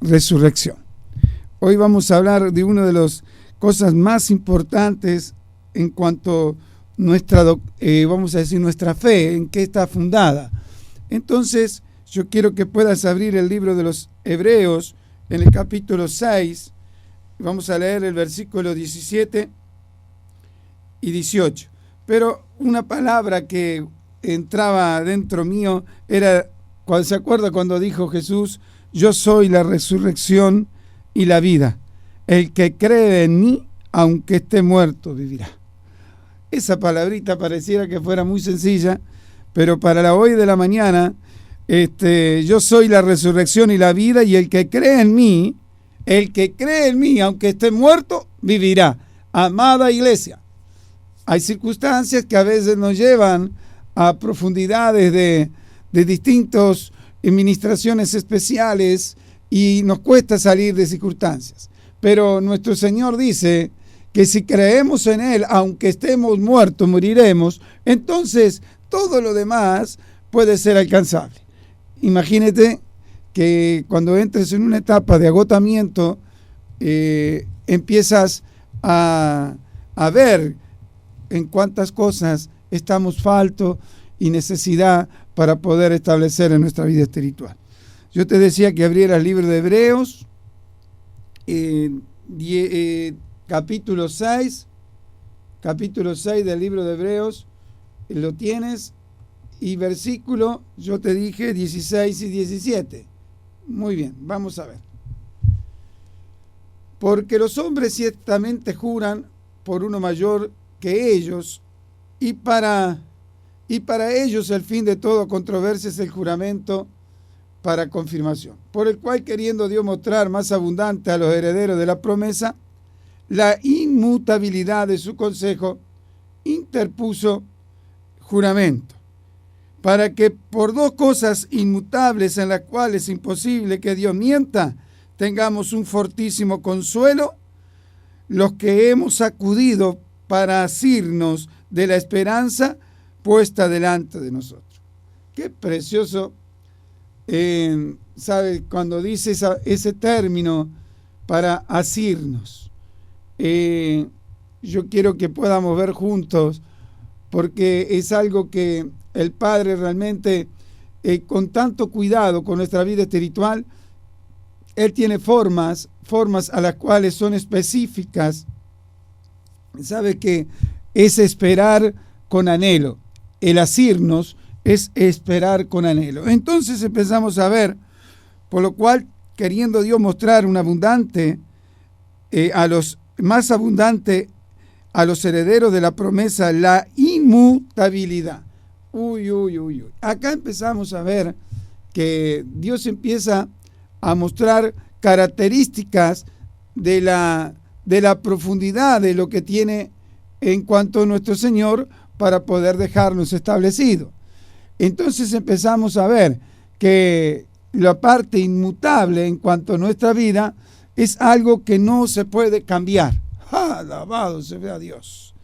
resurrección. Hoy vamos a hablar de una de las cosas más importantes en cuanto a nuestra fe, en qué está fundada. Entonces, yo quiero que puedas abrir el libro de los Hebreos en el capítulo 6. Vamos a leer el versículo 17 y 18. Pero una palabra que entraba dentro mío era, ¿se acuerda cuando dijo Jesús: yo soy la resurrección y la vida? El que cree en mí, aunque esté muerto, vivirá. Esa palabrita pareciera que fuera muy sencilla, pero para la hoy de la mañana, yo soy la resurrección y la vida, y el que cree en mí, aunque esté muerto, vivirá. Amada iglesia, hay circunstancias que a veces nos llevan a profundidades de distintas administraciones especiales y nos cuesta salir de circunstancias. Pero nuestro Señor dice que si creemos en Él, aunque estemos muertos, moriremos. Entonces todo lo demás puede ser alcanzable. Imagínate que cuando entres en una etapa de agotamiento, empiezas a ver en cuántas cosas estamos faltos y necesidad para poder establecer en nuestra vida espiritual. Yo te decía que abriera el libro de Hebreos, capítulo 6 del libro de Hebreos, lo tienes, y versículo, yo te dije 16 y 17. Muy bien, vamos a ver. Porque los hombres ciertamente juran por uno mayor que ellos, y para ellos el fin de toda controversia es el juramento para confirmación, por el cual, queriendo Dios mostrar más abundante a los herederos de la promesa la inmutabilidad de su consejo, interpuso juramento, para que por dos cosas inmutables en las cuales es imposible que Dios mienta, tengamos un fortísimo consuelo los que hemos acudido para asirnos de la esperanza puesta delante de nosotros. Qué precioso, ¿sabe? Cuando dice ese término, para asirnos. Yo quiero que podamos ver juntos, porque es algo que el Padre realmente, con tanto cuidado con nuestra vida espiritual, Él tiene formas a las cuales son específicas. Sabe que es esperar con anhelo. El asirnos es esperar con anhelo. Entonces empezamos a ver, por lo cual, queriendo Dios mostrar un abundante, más abundante a los herederos de la promesa, la inmutabilidad. Acá empezamos a ver que Dios empieza a mostrar características de la profundidad de lo que tiene en cuanto a nuestro Señor para poder dejarnos establecido. Entonces empezamos a ver que la parte inmutable en cuanto a nuestra vida es algo que no se puede cambiar. Alabado se vea Dios.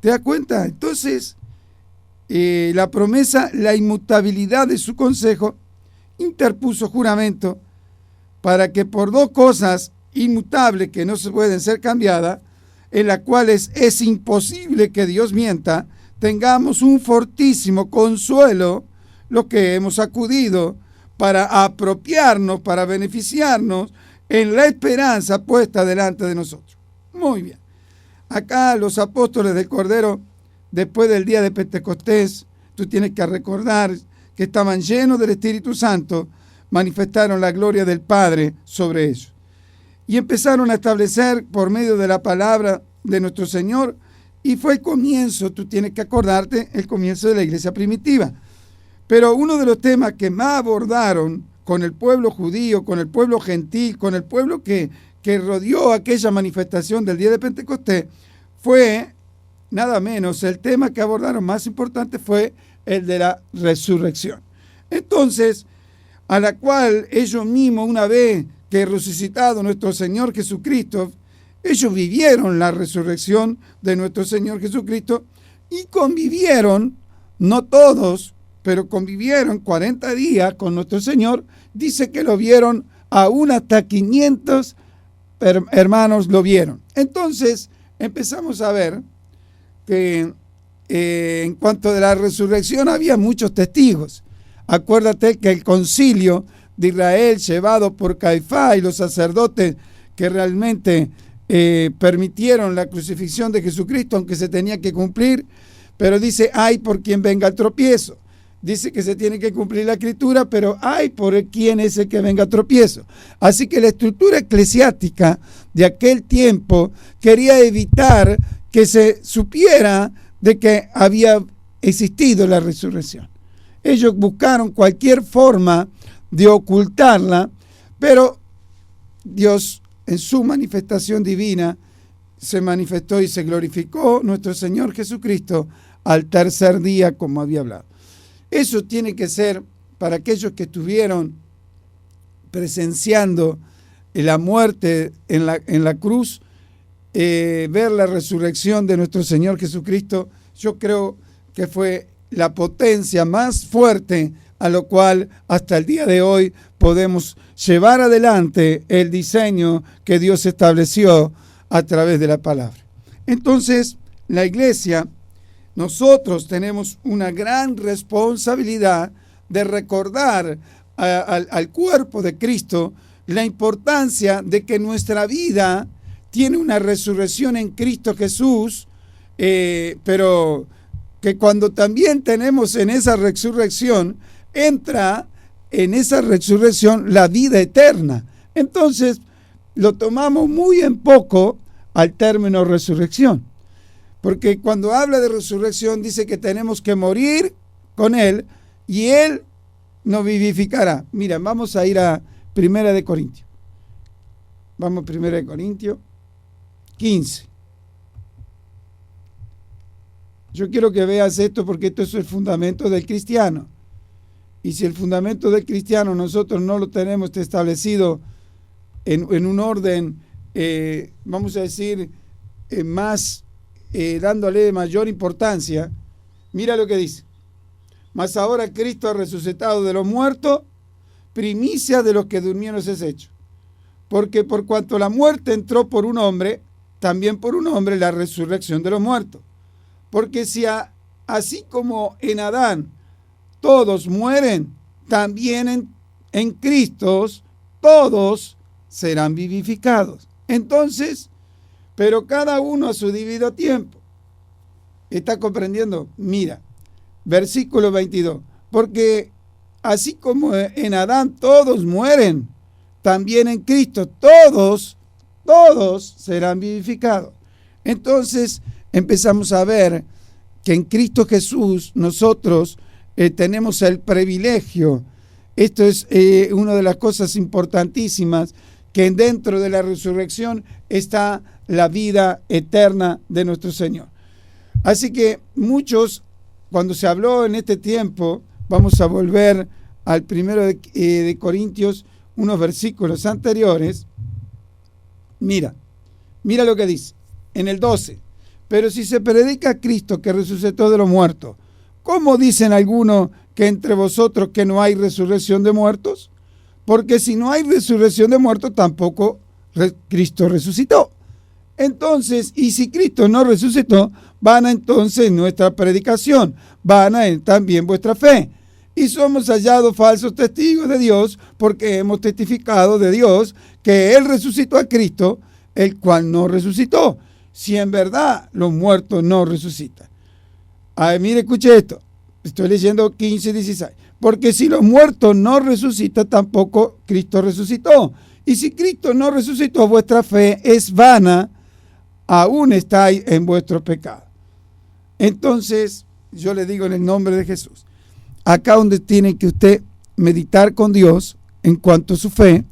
¿Te das cuenta? Entonces, la promesa, la inmutabilidad de su consejo, interpuso juramento para que por dos cosas inmutables que no se pueden ser cambiadas, en las cuales es imposible que Dios mienta, tengamos un fortísimo consuelo los que hemos acudido para apropiarnos, para beneficiarnos en la esperanza puesta delante de nosotros. Muy bien. Acá los apóstoles del Cordero, después del día de Pentecostés, tú tienes que recordar que estaban llenos del Espíritu Santo, manifestaron la gloria del Padre sobre ellos. Y empezaron a establecer por medio de la palabra de nuestro Señor, y fue el comienzo, tú tienes que acordarte, el comienzo de la iglesia primitiva. Pero uno de los temas que más abordaron con el pueblo judío, con el pueblo gentil, con el pueblo que rodeó aquella manifestación del día de Pentecostés, fue nada menos, el tema que abordaron más importante fue el de la resurrección. Entonces, a la cual ellos mismos, una vez que resucitado nuestro Señor Jesucristo, ellos vivieron la resurrección de nuestro Señor Jesucristo y convivieron, no todos, pero convivieron 40 días con nuestro Señor. Dice que lo vieron aún hasta 500 hermanos lo vieron. Entonces empezamos a ver que en cuanto a la resurrección había muchos testigos. Acuérdate que el concilio de Israel, llevado por Caifás y los sacerdotes que realmente permitieron la crucifixión de Jesucristo, aunque se tenía que cumplir, pero dice, ay por quien venga al tropiezo. Dice que se tiene que cumplir la escritura, pero ay por quien es el que venga al tropiezo. Así que la estructura eclesiástica de aquel tiempo quería evitar que se supiera de que había existido la resurrección. Ellos buscaron cualquier forma de ocultarla, pero Dios en su manifestación divina se manifestó y se glorificó nuestro Señor Jesucristo al tercer día, como había hablado. Eso tiene que ser para aquellos que estuvieron presenciando la muerte en la cruz, ver la resurrección de nuestro Señor Jesucristo. Yo creo que fue la potencia más fuerte a lo cual hasta el día de hoy podemos llevar adelante el diseño que Dios estableció a través de la palabra. Entonces, la iglesia, nosotros tenemos una gran responsabilidad de recordar al cuerpo de Cristo la importancia de que nuestra vida tiene una resurrección en Cristo Jesús, pero que cuando también tenemos en esa resurrección, entra en esa resurrección la vida eterna. Entonces, lo tomamos muy en poco al término resurrección. Porque cuando habla de resurrección dice que tenemos que morir con Él y Él nos vivificará. Mira, vamos a ir a 1 Corintios. Vamos a 1 Corintios 15. Yo quiero que veas esto porque esto es el fundamento del cristiano. Y si el fundamento del cristiano nosotros no lo tenemos establecido en un orden, vamos a decir, más, dándole mayor importancia, mira lo que dice. Mas ahora Cristo ha resucitado de los muertos, primicia de los que durmieron es hecho. Porque por cuanto la muerte entró por un hombre, también por un hombre la resurrección de los muertos. Porque si así como en Adán todos mueren, también en Cristo todos serán vivificados. Entonces, pero cada uno a su debido tiempo. ¿Está comprendiendo? Mira, versículo 22. Porque así como en Adán todos mueren, también en Cristo todos serán vivificados. Entonces empezamos a ver que en Cristo Jesús nosotros tenemos el privilegio. Esto es una de las cosas importantísimas, que dentro de la resurrección está la vida eterna de nuestro Señor. Así que muchos, cuando se habló en este tiempo, vamos a volver al 1 de Corintios, unos versículos anteriores. Mira lo que dice, en el 12. Pero si se predica a Cristo que resucitó de los muertos, ¿cómo dicen algunos que entre vosotros que no hay resurrección de muertos? Porque si no hay resurrección de muertos, tampoco Cristo resucitó. Entonces, y si Cristo no resucitó, vana entonces nuestra predicación, vana también vuestra fe. Y somos hallados falsos testigos de Dios, porque hemos testificado de Dios que Él resucitó a Cristo, el cual no resucitó, si en verdad los muertos no resucitan. Mire, escuche esto. Estoy leyendo 15:16. Porque si los muertos no resucitan, tampoco Cristo resucitó. Y si Cristo no resucitó, vuestra fe es vana, aún estáis en vuestro pecado. Entonces, yo le digo en el nombre de Jesús, acá donde tiene que usted meditar con Dios en cuanto a su fe,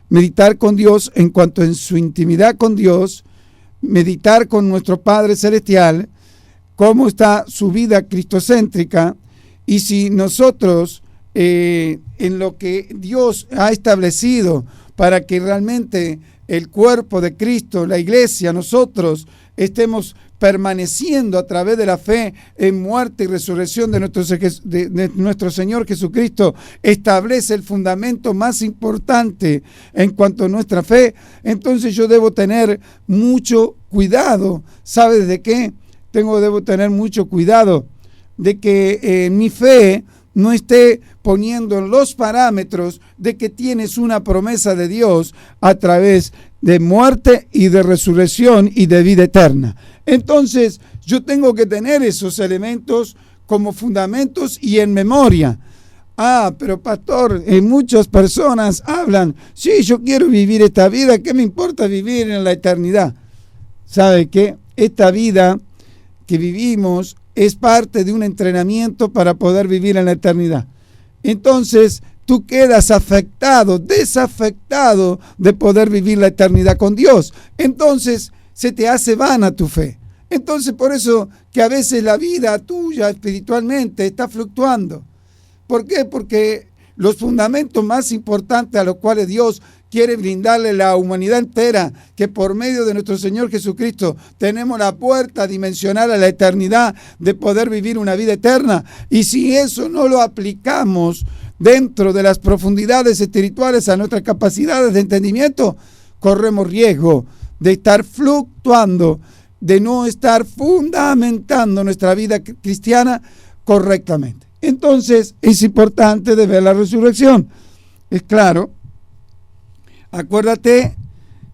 meditar con Dios en cuanto a su intimidad con Dios, meditar con nuestro Padre Celestial, cómo está su vida cristocéntrica, y si nosotros en lo que Dios ha establecido para que realmente el cuerpo de Cristo, la iglesia, nosotros estemos permaneciendo a través de la fe en muerte y resurrección de nuestro Señor Jesucristo, establece el fundamento más importante en cuanto a nuestra fe, entonces yo debo tener mucho cuidado. ¿Sabes de qué? Debo tener mucho cuidado de que mi fe no esté poniendo los parámetros de que tienes una promesa de Dios a través de muerte y de resurrección y de vida eterna. Entonces, yo tengo que tener esos elementos como fundamentos y en memoria. Pero pastor, muchas personas hablan, sí, yo quiero vivir esta vida, ¿qué me importa vivir en la eternidad? ¿Sabe qué? Esta vida que vivimos es parte de un entrenamiento para poder vivir en la eternidad. Entonces, tú quedas desafectado de poder vivir la eternidad con Dios. Entonces, se te hace vana tu fe. Entonces, por eso que a veces la vida tuya espiritualmente está fluctuando. ¿Por qué? Porque los fundamentos más importantes a los cuales Dios quiere brindarle a la humanidad entera, que por medio de nuestro Señor Jesucristo tenemos la puerta dimensional a la eternidad de poder vivir una vida eterna. Y si eso no lo aplicamos dentro de las profundidades espirituales a nuestras capacidades de entendimiento, corremos riesgo de estar fluctuando, de no estar fundamentando nuestra vida cristiana correctamente. Entonces es importante de ver la resurrección. Es claro, acuérdate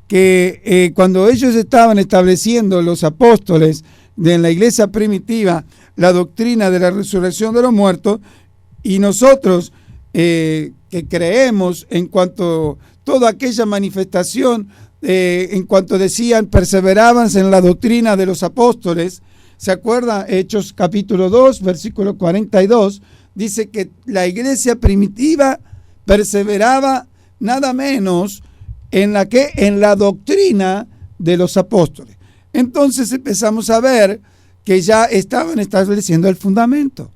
que cuando ellos estaban estableciendo, los apóstoles de la iglesia primitiva, la doctrina de la resurrección de los muertos, y nosotros que creemos en cuanto a toda aquella manifestación, en cuanto decían, perseveraban en la doctrina de los apóstoles. ¿Se acuerda? Hechos capítulo 2, versículo 42, dice que la iglesia primitiva perseveraba nada menos en la doctrina de los apóstoles. Entonces empezamos a ver que ya estaban estableciendo el fundamento.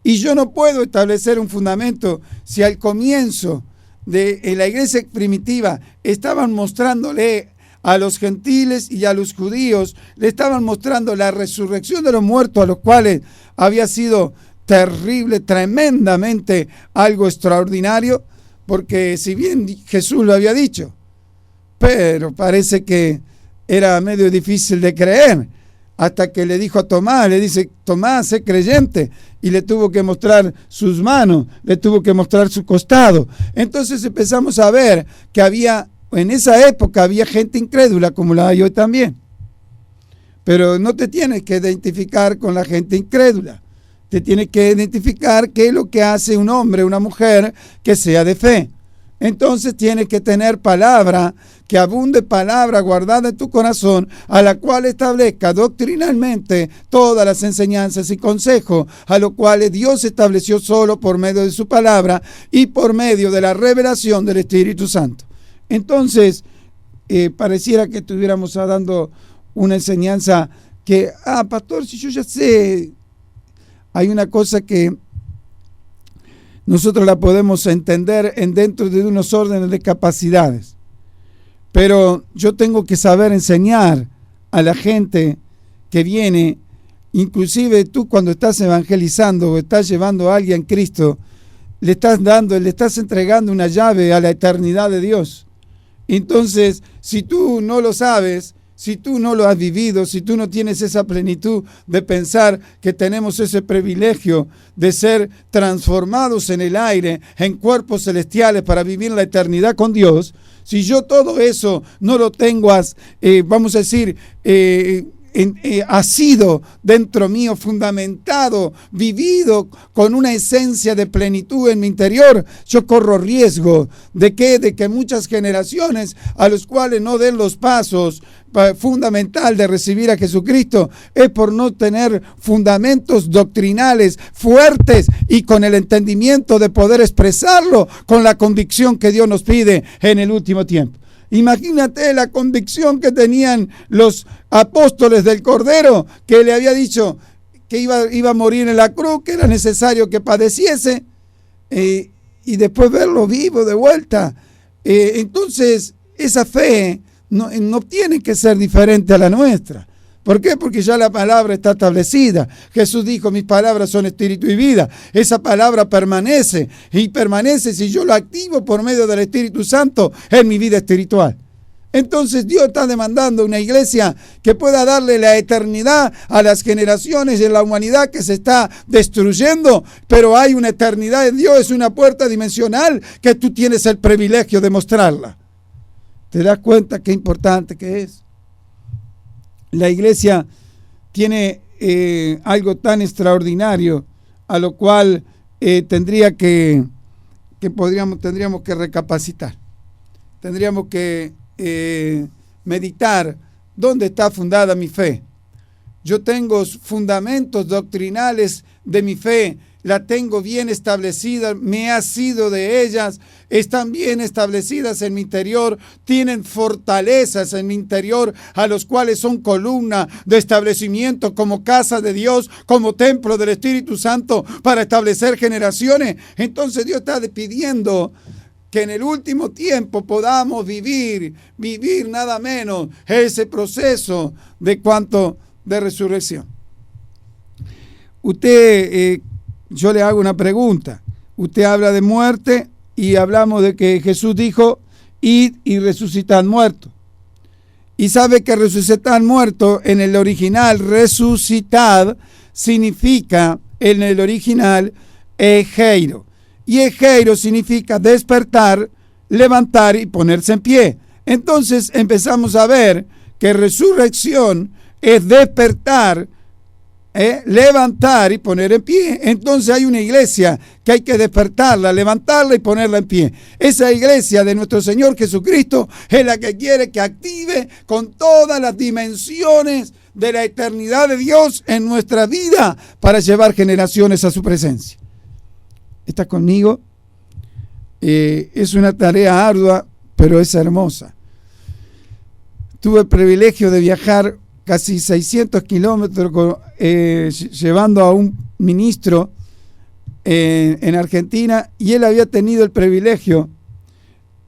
Y yo no puedo establecer un fundamento si al comienzo de la iglesia primitiva estaban mostrándole a los gentiles y a los judíos, le estaban mostrando la resurrección de los muertos, a los cuales había sido terrible, tremendamente algo extraordinario, porque si bien Jesús lo había dicho, pero parece que era medio difícil de creer, hasta que le dijo a Tomás, le dice, Tomás, sé creyente, y le tuvo que mostrar sus manos, le tuvo que mostrar su costado. Entonces empezamos a ver que en esa época había gente incrédula, como la hay hoy también. Pero no te tienes que identificar con la gente incrédula. Te tienes que identificar qué es lo que hace un hombre, una mujer que sea de fe. Entonces tienes que tener palabra, que abunde palabra guardada en tu corazón, a la cual establezca doctrinalmente todas las enseñanzas y consejos, a los cuales Dios estableció solo por medio de su palabra y por medio de la revelación del Espíritu Santo. Entonces, pareciera que estuviéramos dando una enseñanza que, pastor, si yo ya sé, hay una cosa que nosotros la podemos entender dentro de unos órdenes de capacidades. Pero yo tengo que saber enseñar a la gente que viene, inclusive tú cuando estás evangelizando o estás llevando a alguien a Cristo, le estás entregando una llave a la eternidad de Dios. Entonces, si tú no lo sabes, si tú no lo has vivido, si tú no tienes esa plenitud de pensar que tenemos ese privilegio de ser transformados en el aire, en cuerpos celestiales para vivir la eternidad con Dios, si yo todo eso no lo tengo, vamos a decir, ha sido dentro mío fundamentado, vivido con una esencia de plenitud en mi interior, yo corro riesgo de que muchas generaciones a los cuales no den los pasos fundamental de recibir a Jesucristo es por no tener fundamentos doctrinales fuertes y con el entendimiento de poder expresarlo con la convicción que Dios nos pide en el último tiempo. Imagínate la convicción que tenían los apóstoles del Cordero, que le había dicho que iba a morir en la cruz, que era necesario que padeciese, y después verlo vivo de vuelta. Entonces, esa fe no tiene que ser diferente a la nuestra. ¿Por qué? Porque ya la palabra está establecida. Jesús dijo, mis palabras son espíritu y vida. Esa palabra permanece y permanece si yo lo activo por medio del Espíritu Santo en mi vida espiritual. Entonces Dios está demandando una iglesia que pueda darle la eternidad a las generaciones de la humanidad que se está destruyendo, pero hay una eternidad en Dios, es una puerta dimensional que tú tienes el privilegio de mostrarla. ¿Te das cuenta qué importante que es? La iglesia tiene algo tan extraordinario a lo cual tendríamos que recapacitar. Tendríamos que meditar dónde está fundada mi fe. Yo tengo fundamentos doctrinales de mi fe, la tengo bien establecida, me ha sido de ellas, están bien establecidas en mi interior, tienen fortalezas en mi interior, a los cuales son columna de establecimiento como casa de Dios, como templo del Espíritu Santo para establecer generaciones. Entonces Dios está pidiendo que en el último tiempo podamos vivir nada menos ese proceso de resurrección. Yo le hago una pregunta. Usted habla de muerte y hablamos de que Jesús dijo, id y resucitad muertos. Y sabe que resucitar muerto en el original, resucitad, significa en el original egeiro. Y egeiro significa despertar, levantar y ponerse en pie. Entonces empezamos a ver que resurrección es despertar, levantar y poner en pie. Entonces hay una iglesia que hay que despertarla, levantarla y ponerla en pie. Esa iglesia de nuestro Señor Jesucristo es la que quiere que active con todas las dimensiones de la eternidad de Dios en nuestra vida para llevar generaciones a su presencia. ¿Está conmigo? Es una tarea ardua, pero es hermosa. Tuve el privilegio de viajar casi 600 kilómetros llevando a un ministro en Argentina, y él había tenido el privilegio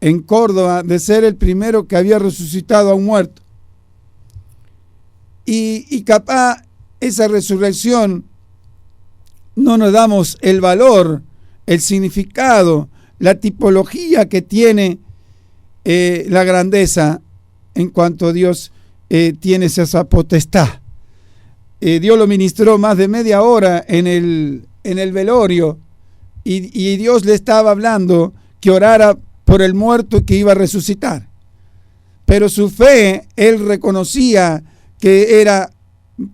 en Córdoba de ser el primero que había resucitado a un muerto. Y capaz esa resurrección no nos damos el valor, el significado, la tipología que tiene la grandeza en cuanto Dios tiene esa potestad. Dios lo ministró más de media hora en el velorio y Dios le estaba hablando que orara por el muerto que iba a resucitar. Pero su fe, él reconocía que era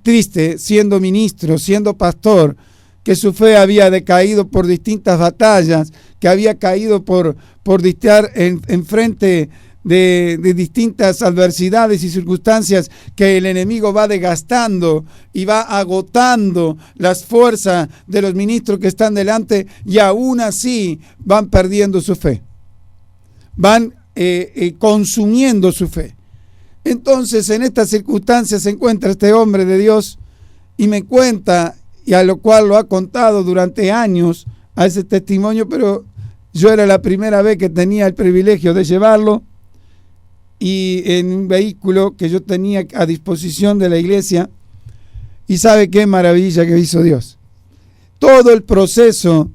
triste siendo ministro, siendo pastor, que su fe había decaído por distintas batallas, que había caído por estar en frente de distintas adversidades y circunstancias que el enemigo va desgastando y va agotando las fuerzas de los ministros que están delante, y aún así van perdiendo su fe, van consumiendo su fe. Entonces en estas circunstancias se encuentra este hombre de Dios y me cuenta, y a lo cual lo ha contado durante años a ese testimonio, pero yo era la primera vez que tenía el privilegio de llevarlo, y en un vehículo que yo tenía a disposición de la iglesia, y sabe qué maravilla que hizo Dios. Todo el proceso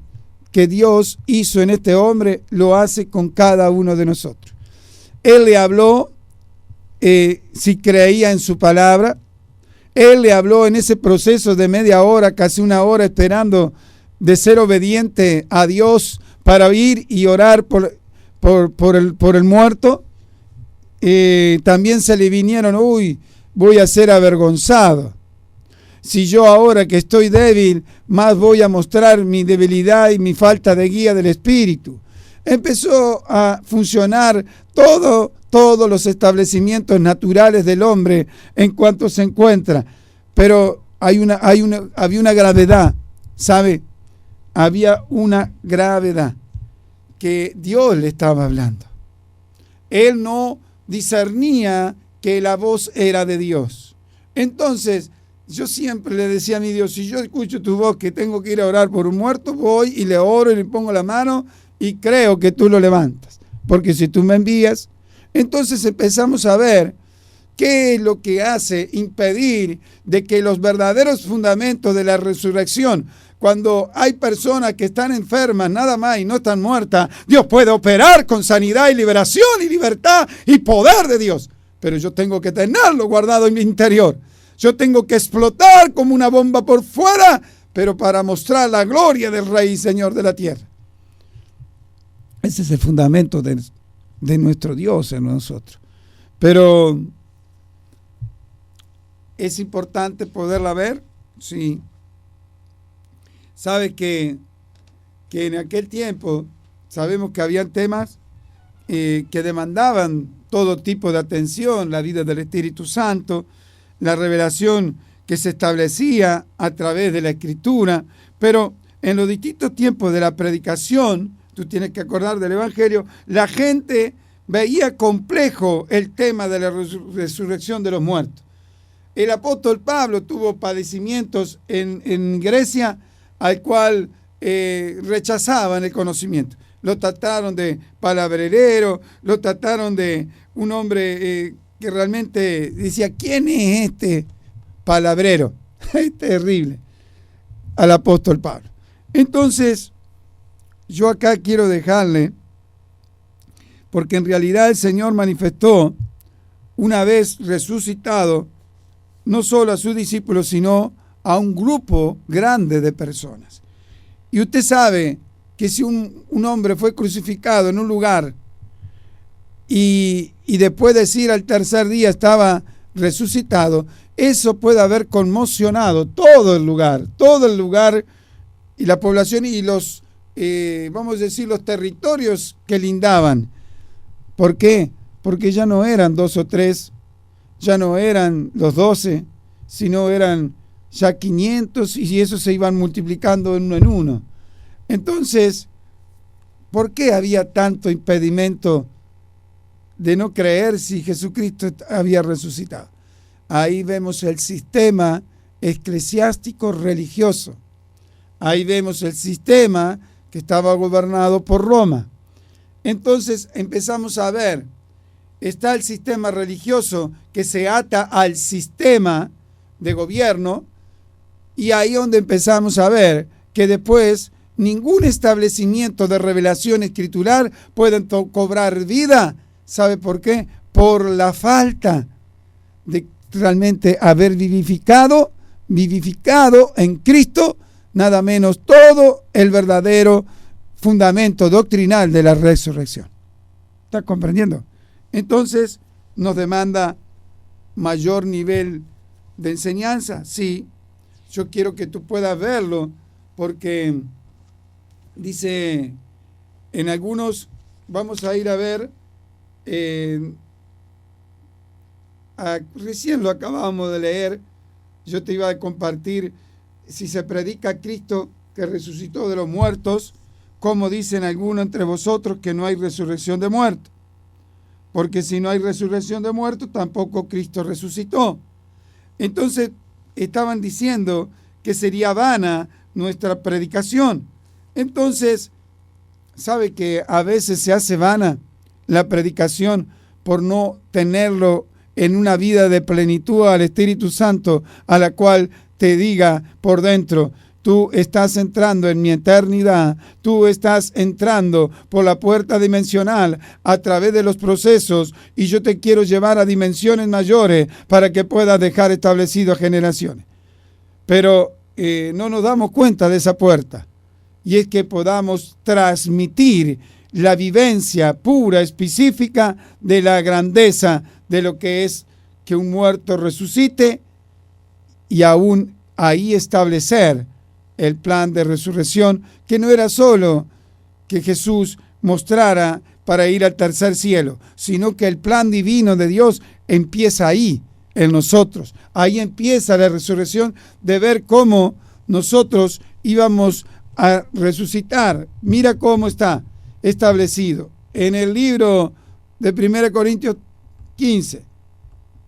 que Dios hizo en este hombre lo hace con cada uno de nosotros. Él le habló si creía en su palabra. Él le habló en ese proceso de media hora, casi una hora, esperando de ser obediente a Dios para ir y orar por el muerto. También se le vinieron, voy a ser avergonzado. Si yo ahora que estoy débil, más voy a mostrar mi debilidad y mi falta de guía del Espíritu. Empezó a funcionar todos los establecimientos naturales del hombre en cuanto se encuentra. Pero había una gravedad, ¿sabe? Había una gravedad que Dios le estaba hablando. Él no discernía que la voz era de Dios. Entonces, yo siempre le decía a mi Dios, si yo escucho tu voz que tengo que ir a orar por un muerto, voy y le oro y le pongo la mano y creo que tú lo levantas. Porque si tú me envías, entonces empezamos a ver ¿Qué es lo que hace impedir de que los verdaderos fundamentos de la resurrección, cuando hay personas que están enfermas nada más y no están muertas, Dios puede operar con sanidad y liberación y libertad y poder de Dios? Pero yo tengo que tenerlo guardado en mi interior. Yo tengo que explotar como una bomba por fuera, pero para mostrar la gloria del Rey y Señor de la tierra. Ese es el fundamento de nuestro Dios en nosotros. Pero ¿es importante poderla ver? Sí. Sabe que en aquel tiempo sabemos que habían temas que demandaban todo tipo de atención, la vida del Espíritu Santo, la revelación que se establecía a través de la Escritura, pero en los distintos tiempos de la predicación, tú tienes que acordar del Evangelio, la gente veía complejo el tema de la resurrección de los muertos. El apóstol Pablo tuvo padecimientos en Grecia al cual rechazaban el conocimiento. Lo trataron de palabrero, lo trataron de un hombre que realmente decía, ¿quién es este palabrero? Es terrible al apóstol Pablo. Entonces, yo acá quiero dejarle, porque en realidad el Señor manifestó, una vez resucitado, no solo a sus discípulos, sino a un grupo grande de personas. Y usted sabe que si un hombre fue crucificado en un lugar y después de decir al tercer día estaba resucitado, eso puede haber conmocionado todo el lugar y la población y los, vamos a decir, los territorios que lindaban. ¿Por qué? Porque ya no eran 2 o 3, ya no eran los 12, sino eran ya 500 y eso se iban multiplicando en uno. Entonces, ¿por qué había tanto impedimento de no creer si Jesucristo había resucitado? Ahí vemos el sistema eclesiástico religioso. Ahí vemos el sistema que estaba gobernado por Roma. Entonces empezamos a ver, está el sistema religioso que se ata al sistema de gobierno, y ahí donde empezamos a ver que después ningún establecimiento de revelación escritural puede cobrar vida. ¿Sabe por qué? Por la falta de realmente haber vivificado en Cristo, nada menos todo el verdadero fundamento doctrinal de la resurrección. ¿Está comprendiendo? Entonces, ¿nos demanda mayor nivel de enseñanza? Sí. Yo quiero que tú puedas verlo, porque dice, en algunos, vamos a ir a ver, recién lo acabamos de leer, yo te iba a compartir, si se predica a Cristo que resucitó de los muertos, como dicen algunos entre vosotros que no hay resurrección de muertos, porque si no hay resurrección de muertos, tampoco Cristo resucitó. Entonces, estaban diciendo que sería vana nuestra predicación. Entonces, ¿sabe que a veces se hace vana la predicación por no tenerlo en una vida de plenitud al Espíritu Santo, a la cual te diga por dentro, tú estás entrando en mi eternidad, tú estás entrando por la puerta dimensional a través de los procesos y yo te quiero llevar a dimensiones mayores para que puedas dejar establecido a generaciones? Pero no nos damos cuenta de esa puerta, y es que podamos transmitir la vivencia pura, específica de la grandeza de lo que es que un muerto resucite, y aún ahí establecer el plan de resurrección, que no era solo que Jesús mostrara para ir al tercer cielo, sino que el plan divino de Dios empieza ahí, en nosotros. Ahí empieza la resurrección, de ver cómo nosotros íbamos a resucitar. Mira cómo está establecido en el libro de 1 Corintios 15,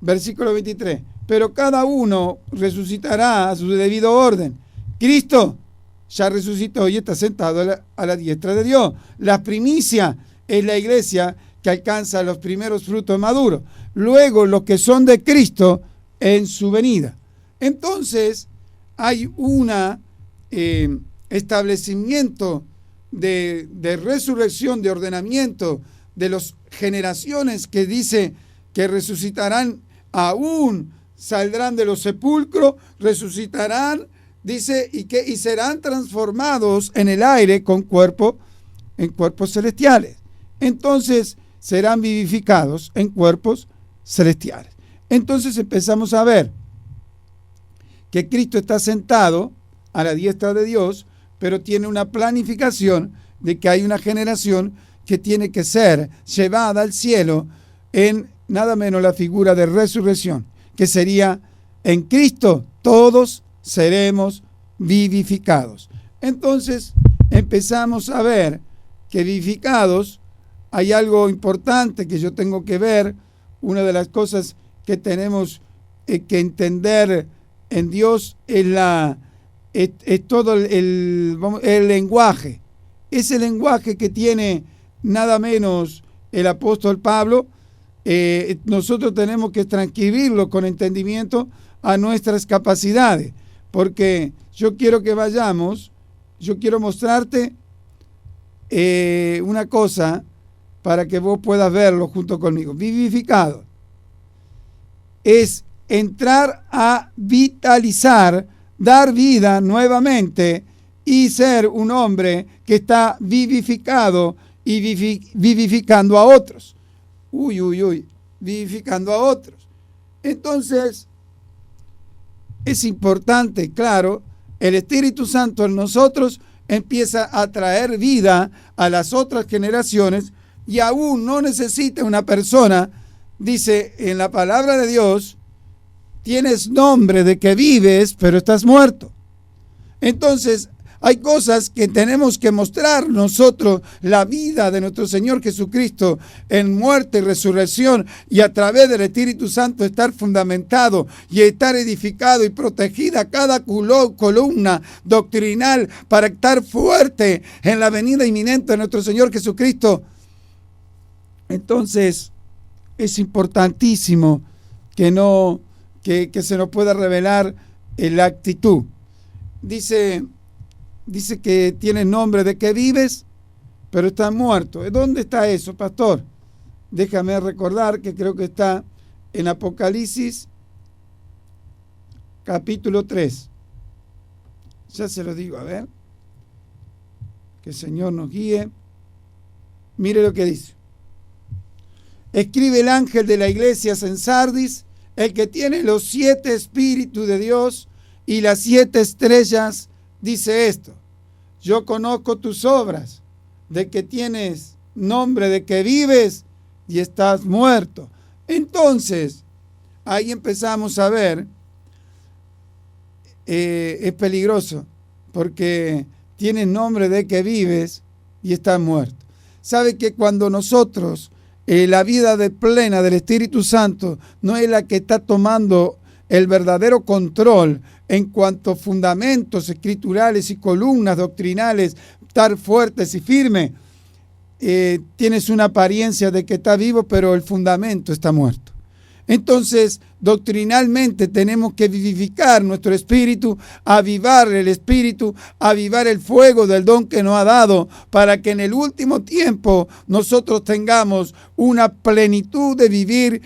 versículo 23. Pero cada uno resucitará a su debido orden. Cristo ya resucitó y está sentado a la diestra de Dios. La primicia es la iglesia que alcanza los primeros frutos maduros. Luego los que son de Cristo en su venida. Entonces hay un establecimiento de resurrección, de ordenamiento de las generaciones que dice que resucitarán, aún saldrán de los sepulcros, resucitarán, dice, y serán transformados en el aire en cuerpos celestiales. Entonces serán vivificados en cuerpos celestiales. Entonces empezamos a ver que Cristo está sentado a la diestra de Dios, pero tiene una planificación de que hay una generación que tiene que ser llevada al cielo en nada menos la figura de resurrección, que sería en Cristo todos seremos vivificados. Entonces empezamos a ver que vivificados, hay algo importante que yo tengo que ver. Una de las cosas que tenemos que entender en Dios es todo el lenguaje. Ese lenguaje que tiene nada menos el apóstol Pablo, nosotros tenemos que transcribirlo con entendimiento a nuestras capacidades, porque yo quiero que vayamos, yo quiero mostrarte una cosa para que vos puedas verlo junto conmigo. Vivificado es entrar a vitalizar, dar vida nuevamente y ser un hombre que está vivificado y vivificando a otros. Vivificando a otros. Entonces, es importante, claro, el Espíritu Santo en nosotros empieza a traer vida a las otras generaciones y aún no necesita una persona, dice en la palabra de Dios, tienes nombre de que vives, pero estás muerto. Entonces, hay cosas que tenemos que mostrar nosotros, la vida de nuestro Señor Jesucristo en muerte y resurrección, y a través del Espíritu Santo estar fundamentado y estar edificado y protegida cada columna doctrinal para estar fuerte en la venida inminente de nuestro Señor Jesucristo. Entonces, es importantísimo que se nos pueda revelar la actitud. Dice que tienes nombre de que vives, pero estás muerto. ¿Dónde está eso, pastor? Déjame recordar que creo que está en Apocalipsis capítulo 3. Ya se lo digo, a ver. Que el Señor nos guíe. Mire lo que dice. Escribe el ángel de la iglesia en Sardis, el que tiene los 7 espíritus de Dios y las 7 estrellas, dice esto: yo conozco tus obras, de que tienes nombre de que vives y estás muerto. Entonces, ahí empezamos a ver, es peligroso, porque tienes nombre de que vives y estás muerto. ¿Sabe que cuando nosotros, la vida plena del Espíritu Santo no es la que está tomando el verdadero control en cuanto a fundamentos escriturales y columnas doctrinales, estar fuertes y firmes, tienes una apariencia de que está vivo, pero el fundamento está muerto? Entonces, doctrinalmente tenemos que vivificar nuestro espíritu, avivar el espíritu, avivar el fuego del don que nos ha dado, para que en el último tiempo nosotros tengamos una plenitud de vivir,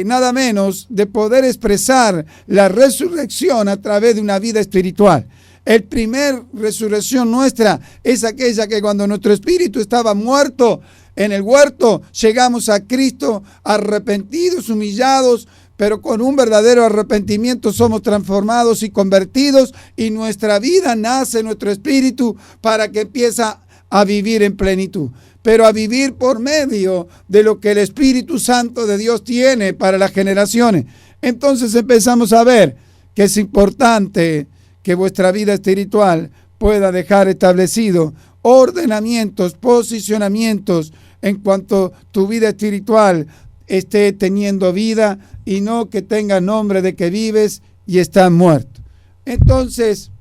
nada menos de poder expresar la resurrección a través de una vida espiritual. El primer resurrección nuestra es aquella que cuando nuestro espíritu estaba muerto en el huerto, llegamos a Cristo arrepentidos, humillados, pero con un verdadero arrepentimiento somos transformados y convertidos, y nuestra vida nace en nuestro espíritu para que empiece a vivir en plenitud, pero a vivir por medio de lo que el Espíritu Santo de Dios tiene para las generaciones. Entonces empezamos a ver que es importante que vuestra vida espiritual pueda dejar establecido ordenamientos, posicionamientos en cuanto tu vida espiritual esté teniendo vida, y no que tenga nombre de que vives y estás muerto. Entonces,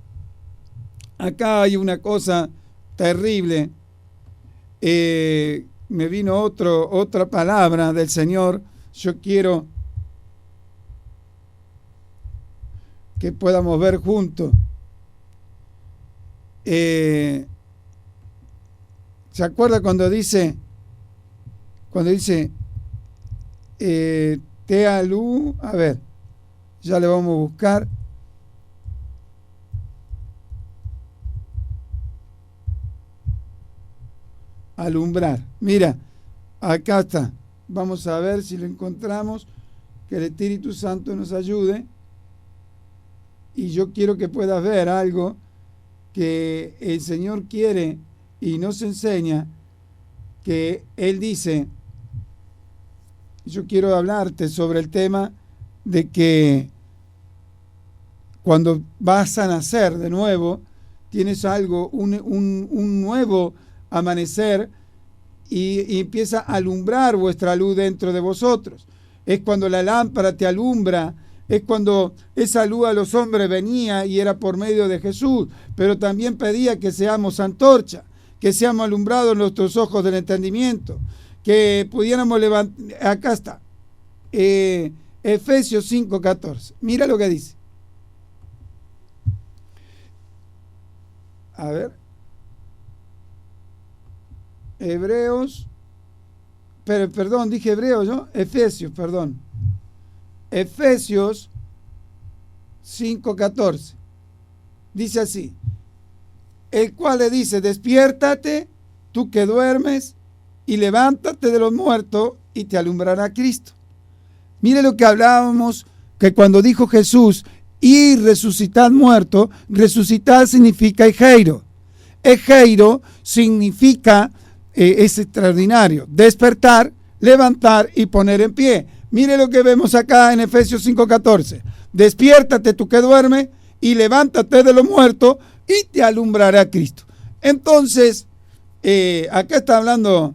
acá hay una cosa terrible. me vino otra palabra del Señor. Yo quiero que podamos ver juntos. ¿Se acuerda cuando dice Tealú? A ver, ya le vamos a buscar. Alumbrar. Mira, acá está. Vamos a ver si lo encontramos. Que el Espíritu Santo nos ayude. Y yo quiero que puedas ver algo que el Señor quiere y nos enseña, que Él dice, yo quiero hablarte sobre el tema de que cuando vas a nacer de nuevo, tienes algo, un nuevo amanecer y empieza a alumbrar vuestra luz dentro de vosotros. Es cuando la lámpara te alumbra, es cuando esa luz a los hombres venía y era por medio de Jesús, pero también pedía que seamos antorcha, que seamos alumbrados en nuestros ojos del entendimiento, que pudiéramos levantar. Acá está, Efesios 5:14. Mira lo que dice. A ver. Hebreos, perdón, dije Hebreos, ¿no? Efesios, perdón. Efesios 5:14. Dice así: el cual le dice, despiértate, tú que duermes, y levántate de los muertos, y te alumbrará Cristo. Mire lo que hablábamos, que cuando dijo Jesús, y resucitad muerto, resucitar significa egeiro. Egeiro significa, es extraordinario, despertar, levantar y poner en pie. Mire lo que vemos acá en Efesios 5:14. Despiértate tú que duermes y levántate de los muertos y te alumbrará Cristo. Entonces, acá está hablando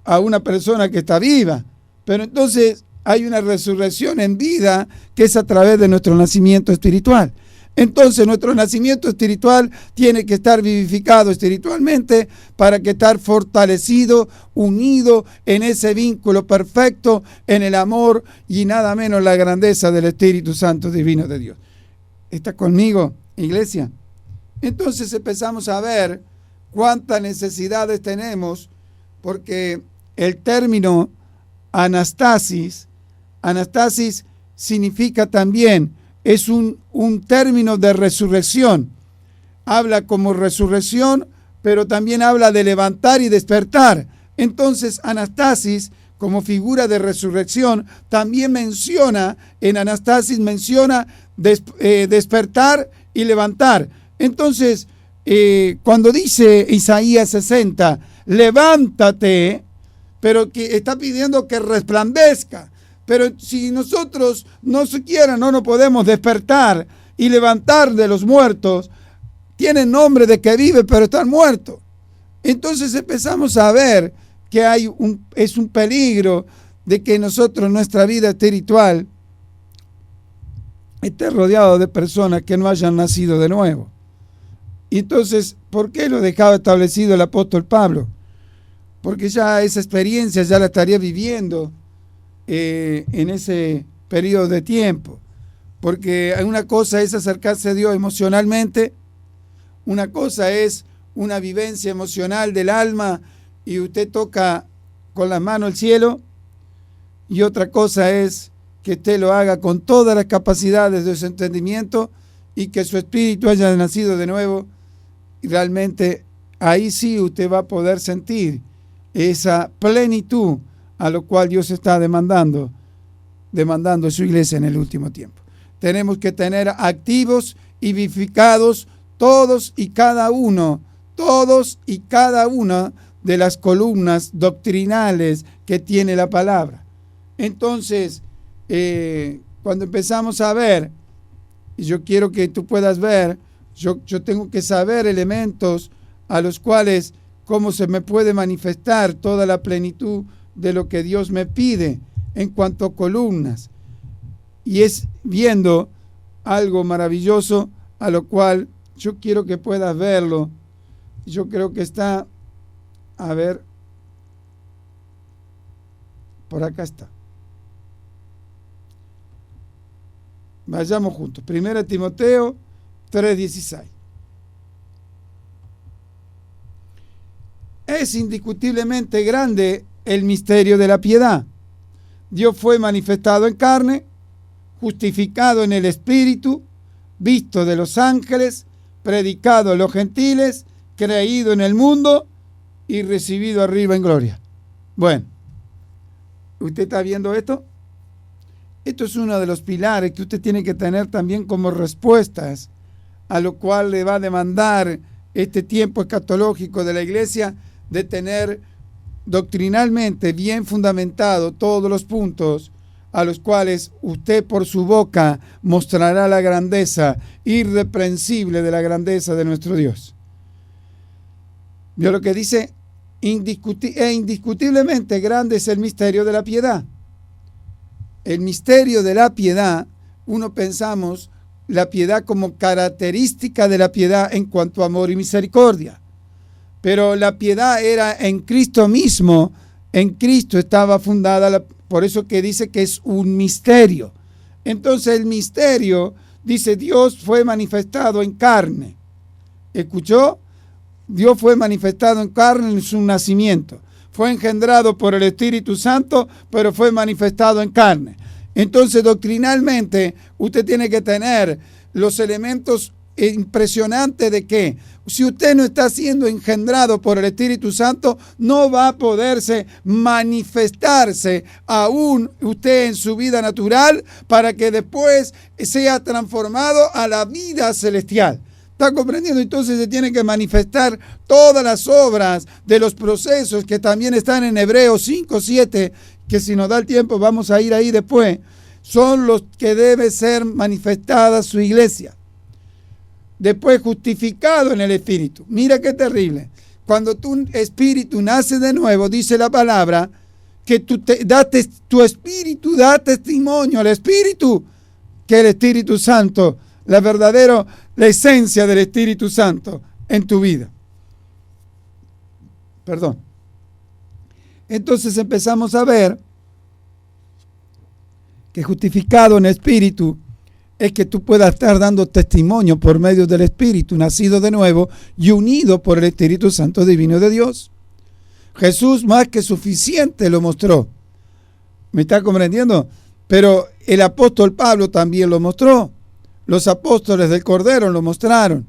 a una persona que está viva, pero entonces hay una resurrección en vida que es a través de nuestro nacimiento espiritual. Entonces nuestro nacimiento espiritual tiene que estar vivificado espiritualmente para que estar fortalecido, unido en ese vínculo perfecto, en el amor y nada menos la grandeza del Espíritu Santo divino de Dios. ¿Está conmigo, iglesia? Entonces empezamos a ver cuántas necesidades tenemos, porque el término anastasis significa también, es un término de resurrección. Habla como resurrección, pero también habla de levantar y despertar. Entonces, anastasis, como figura de resurrección, también menciona despertar y levantar. Entonces, cuando dice Isaías 60, levántate, pero que está pidiendo que resplandezca. Pero si nosotros no siquiera no nos podemos despertar y levantar de los muertos, tienen nombre de que vive, pero están muertos. Entonces empezamos a ver que es un peligro de que nosotros, nuestra vida espiritual, esté rodeado de personas que no hayan nacido de nuevo. Y entonces, ¿por qué lo dejaba establecido el apóstol Pablo? Porque ya esa experiencia ya la estaría viviendo en ese periodo de tiempo, porque una cosa es acercarse a Dios emocionalmente, una cosa es una vivencia emocional del alma y usted toca con las manos el cielo, y otra cosa es que usted lo haga con todas las capacidades de su entendimiento y que su espíritu haya nacido de nuevo, y realmente ahí sí usted va a poder sentir esa plenitud a lo cual Dios está demandando a su iglesia en el último tiempo. Tenemos que tener activos y vivificados todos y cada una de las columnas doctrinales que tiene la palabra. Entonces, cuando empezamos a ver, y yo quiero que tú puedas ver, yo tengo que saber elementos a los cuales cómo se me puede manifestar toda la plenitud de lo que Dios me pide en cuanto a columnas. Y es viendo algo maravilloso a lo cual yo quiero que puedas verlo. Yo creo que está, a ver, Por acá está. Vayamos juntos. 1 Timoteo 3:16. Es indiscutiblemente grande el misterio de la piedad. Dios fue manifestado en carne, justificado en el Espíritu, visto de los ángeles, predicado a los gentiles, creído en el mundo y recibido arriba en gloria. Bueno, ¿usted está viendo esto? Esto es uno de los pilares que usted tiene que tener también como respuestas a lo cual le va a demandar este tiempo escatológico de la iglesia, de tener doctrinalmente bien fundamentado todos los puntos a los cuales usted por su boca mostrará la grandeza irreprensible de la grandeza de nuestro Dios. ¿Vio lo que dice? Indiscutiblemente grande es el misterio de la piedad. El misterio de la piedad, uno pensamos la piedad como característica de la piedad en cuanto a amor y misericordia. Pero la piedad era en Cristo mismo, en Cristo estaba fundada, por eso que dice que es un misterio. Entonces el misterio, dice, Dios fue manifestado en carne. ¿Escuchó? Dios fue manifestado en carne en su nacimiento. Fue engendrado por el Espíritu Santo, pero fue manifestado en carne. Entonces, doctrinalmente, usted tiene que tener los elementos impresionantes de que si usted no está siendo engendrado por el Espíritu Santo, no va a poderse manifestarse aún usted en su vida natural para que después sea transformado a la vida celestial. ¿Está comprendiendo? Entonces se tienen que manifestar todas las obras de los procesos que también están en Hebreos 5, 7, que si nos da el tiempo vamos a ir ahí después, son los que debe ser manifestada su iglesia. Después justificado en el Espíritu. Mira qué terrible. Cuando tu espíritu nace de nuevo, dice la palabra, que tu espíritu da testimonio al Espíritu, que el Espíritu Santo, la esencia del Espíritu Santo en tu vida. Perdón. Entonces empezamos a ver que justificado en espíritu es que tú puedas estar dando testimonio por medio del Espíritu, nacido de nuevo y unido por el Espíritu Santo divino de Dios. Jesús más que suficiente lo mostró. ¿Me está comprendiendo? Pero el apóstol Pablo también lo mostró. Los apóstoles del Cordero lo mostraron.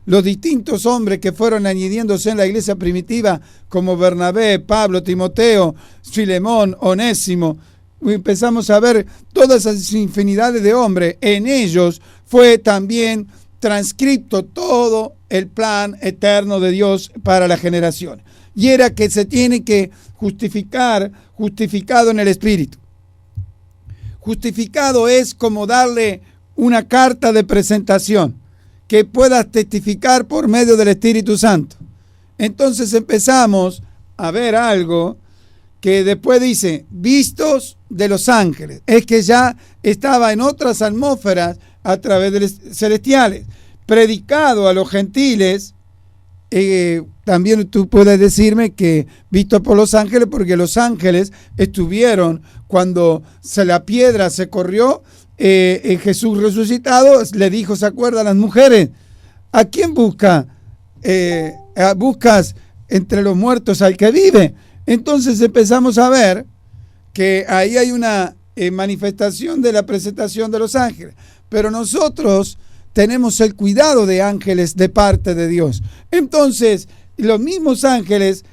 Los distintos hombres que fueron añadiéndose en la iglesia primitiva, como Bernabé, Pablo, Timoteo, Filemón, Onésimo, empezamos a ver todas esas infinidades de hombres. En ellos fue también transcripto todo el plan eterno de Dios para la generación. Y era que se tiene que justificado en el Espíritu. Justificado es como darle una carta de presentación que puedas testificar por medio del Espíritu Santo. Entonces empezamos a ver algo que después dice, vistos de los ángeles. Es que ya estaba en otras atmósferas a través de los celestiales. Predicado a los gentiles, también tú puedes decirme que visto por los ángeles, porque los ángeles estuvieron cuando la piedra se corrió, Jesús resucitado le dijo, ¿se acuerdan las mujeres? ¿A quién busca? Buscas entre los muertos al que vive. Entonces empezamos a ver que ahí hay una manifestación de la presentación de los ángeles. Pero nosotros tenemos el cuidado de ángeles de parte de Dios. Entonces, los mismos ángeles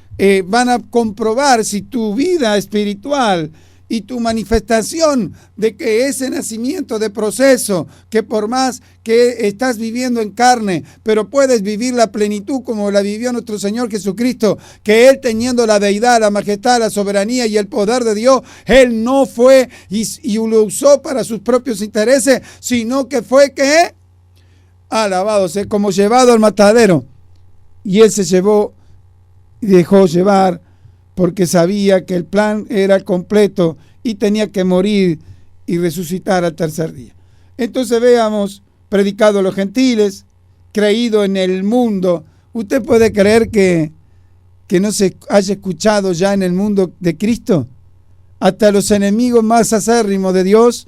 van a comprobar si tu vida espiritual y tu manifestación de que ese nacimiento de proceso, que por más que estás viviendo en carne, pero puedes vivir la plenitud como la vivió nuestro Señor Jesucristo, que Él teniendo la deidad, la majestad, la soberanía y el poder de Dios, Él no fue y lo usó para sus propios intereses, sino que fue que, alabado sea, como llevado al matadero. Y Él se llevó y dejó llevar porque sabía que el plan era completo y tenía que morir y resucitar al tercer día. Entonces veamos, predicado a los gentiles, creído en el mundo. ¿Usted puede creer que no se haya escuchado ya en el mundo de Cristo? hasta los enemigos más acérrimos de Dios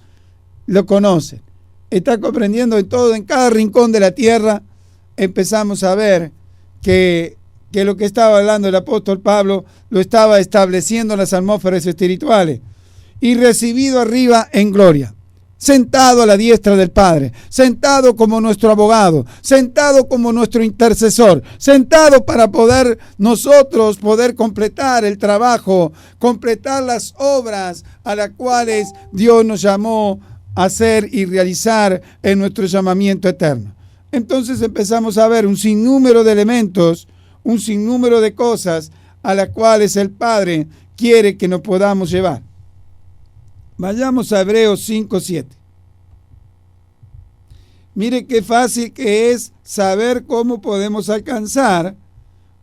lo conocen. Está comprendiendo en cada rincón de la tierra. Empezamos a ver que lo que estaba hablando el apóstol Pablo lo estaba estableciendo en las atmósferas espirituales. Y recibido arriba en gloria, sentado a la diestra del Padre, sentado como nuestro abogado, sentado como nuestro intercesor, sentado para nosotros poder completar el trabajo, completar las obras a las cuales Dios nos llamó a hacer y realizar en nuestro llamamiento eterno. Entonces empezamos a ver un sinnúmero de elementos, un sinnúmero de cosas a las cuales el Padre quiere que nos podamos llevar. Vayamos a Hebreos 5:7. Mire qué fácil que es saber cómo podemos alcanzar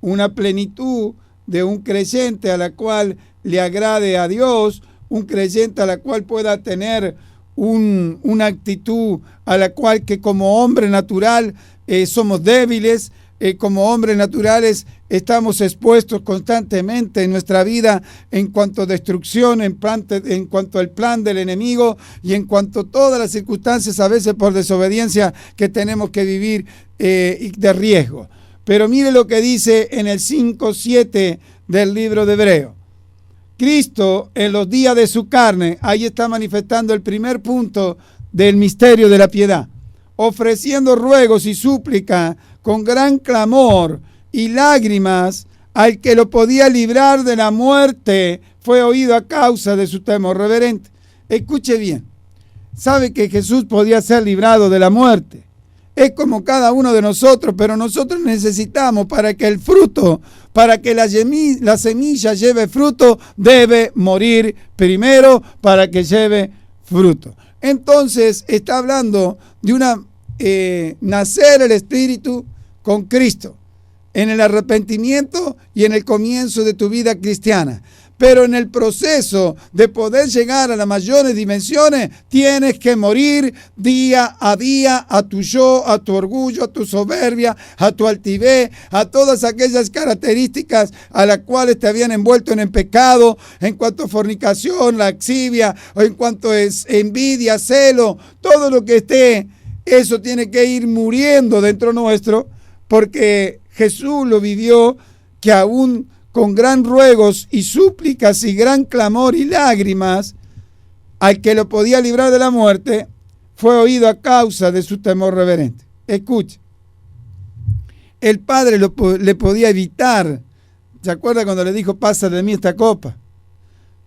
una plenitud de un creyente a la cual le agrade a Dios, un creyente a la cual pueda tener una actitud a la cual que como hombre natural somos débiles, como hombres naturales estamos expuestos constantemente en nuestra vida en cuanto a destrucción, en cuanto al plan del enemigo y en cuanto a todas las circunstancias a veces por desobediencia que tenemos que vivir de riesgo. Pero mire lo que dice en el 5:7 del libro de Hebreos. Cristo en los días de su carne, ahí está manifestando el primer punto del misterio de la piedad, ofreciendo ruegos y súplica con gran clamor y lágrimas al que lo podía librar de la muerte, fue oído a causa de su temor reverente. Escuche bien, sabe que Jesús podía ser librado de la muerte. Es como cada uno de nosotros, pero nosotros necesitamos para que el fruto, para que la semilla lleve fruto, debe morir primero para que lleve fruto. Entonces está hablando de nacer el Espíritu con Cristo, en el arrepentimiento y en el comienzo de tu vida cristiana. Pero en el proceso de poder llegar a las mayores dimensiones, tienes que morir día a día a tu yo, a tu orgullo, a tu soberbia, a tu altivez, a todas aquellas características a las cuales te habían envuelto en el pecado, en cuanto a fornicación, lascivia, o en cuanto es envidia, celo, todo lo que esté, eso tiene que ir muriendo dentro nuestro, porque Jesús lo vivió, que aún con gran ruegos y súplicas y gran clamor y lágrimas, al que lo podía librar de la muerte, fue oído a causa de su temor reverente. Escuche, el Padre le podía evitar. ¿Se acuerda cuando le dijo, pasa de mí esta copa?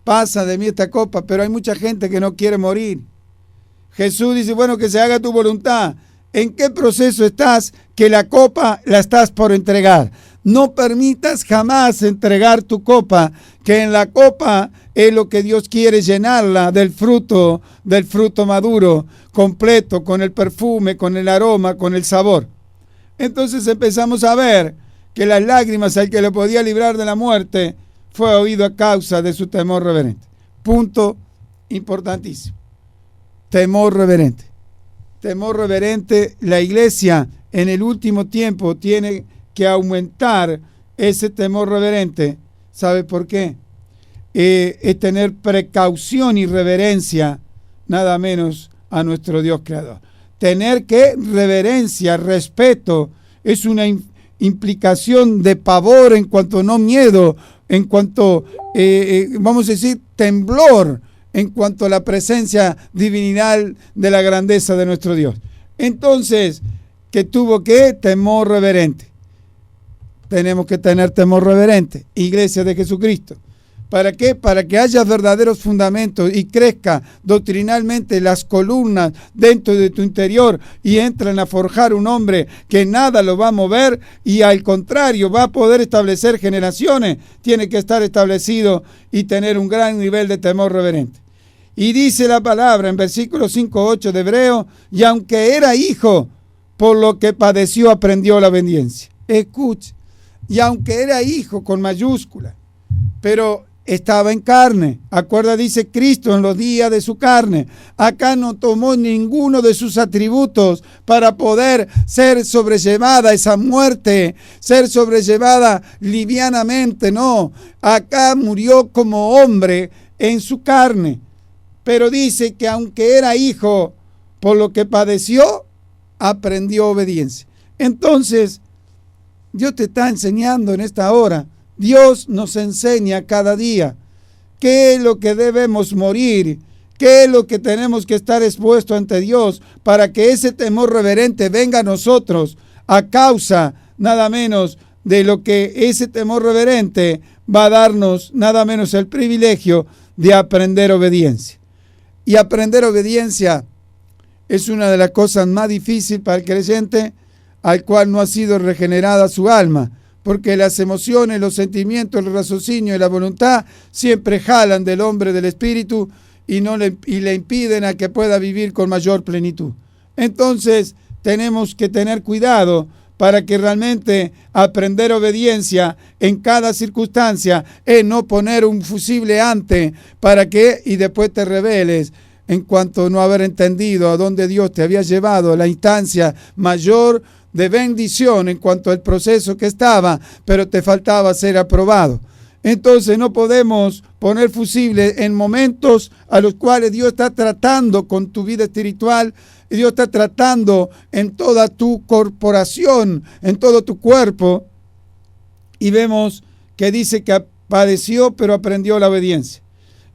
Pasa de mí esta copa, pero hay mucha gente que no quiere morir. Jesús dice, bueno, que se haga tu voluntad. ¿En qué proceso estás que la copa la estás por entregar? No permitas jamás entregar tu copa, que en la copa es lo que Dios quiere llenarla del fruto maduro, completo, con el perfume, con el aroma, con el sabor. Entonces empezamos a ver que las lágrimas al que le podía librar de la muerte fue oído a causa de su temor reverente. Punto importantísimo. Temor reverente. Temor reverente. La iglesia en el último tiempo tiene que aumentar ese temor reverente. ¿Sabe por qué? Es tener precaución y reverencia, nada menos, a nuestro Dios creador. Tener que reverencia, respeto, es una implicación de pavor en cuanto no miedo, en cuanto, vamos a decir, temblor, en cuanto a la presencia divinal de la grandeza de nuestro Dios. Entonces, que tuvo que temor reverente. Tenemos que tener temor reverente, Iglesia de Jesucristo. ¿Para qué? Para que haya verdaderos fundamentos y crezca doctrinalmente las columnas dentro de tu interior y entren a forjar un hombre que nada lo va a mover y al contrario va a poder establecer generaciones. Tiene que estar establecido y tener un gran nivel de temor reverente. Y dice la palabra en versículo 5:8 de Hebreo, y aunque era hijo, por lo que padeció aprendió la obediencia. Escuche, y aunque era hijo con mayúscula, pero estaba en carne. Acuerda, dice Cristo en los días de su carne. Acá no tomó ninguno de sus atributos para poder ser sobrellevada esa muerte, ser sobrellevada livianamente, no. Acá murió como hombre en su carne. Pero dice que aunque era hijo, por lo que padeció, aprendió obediencia. Entonces, Dios te está enseñando en esta hora. Dios nos enseña cada día qué es lo que debemos morir, qué es lo que tenemos que estar expuesto ante Dios para que ese temor reverente venga a nosotros a causa nada menos de lo que ese temor reverente va a darnos nada menos el privilegio de aprender obediencia. Y aprender obediencia es una de las cosas más difíciles para el creyente al cual no ha sido regenerada su alma, porque las emociones, los sentimientos, el raciocinio y la voluntad siempre jalan del hombre del espíritu y le impiden a que pueda vivir con mayor plenitud. Entonces tenemos que tener cuidado para que realmente aprender obediencia en cada circunstancia es no poner un fusible antes para que y después te rebeles en cuanto a no haber entendido a dónde Dios te había llevado, la instancia mayor de bendición en cuanto al proceso que estaba, pero te faltaba ser aprobado. Entonces no podemos poner fusible en momentos a los cuales Dios está tratando con tu vida espiritual, y Dios está tratando en toda tu corporación, en todo tu cuerpo, y vemos que dice que padeció pero aprendió la obediencia.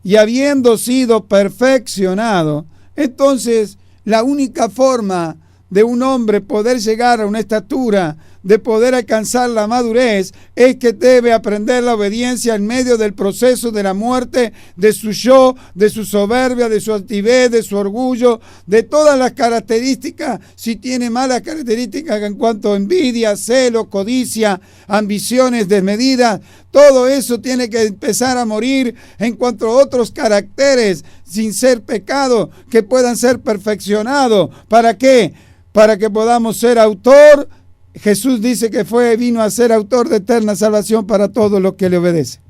Y habiendo sido perfeccionado, entonces la única forma de un hombre poder llegar a una estatura, de poder alcanzar la madurez, es que debe aprender la obediencia en medio del proceso de la muerte, de su yo, de su soberbia, de su altivez, de su orgullo, de todas las características. Si tiene malas características en cuanto a envidia, celo, codicia, ambiciones desmedidas, todo eso tiene que empezar a morir en cuanto a otros caracteres sin ser pecado que puedan ser perfeccionados. ¿Para qué? Para que podamos ser autor. Jesús dice que vino a ser autor de eterna salvación para todos los que le obedecen.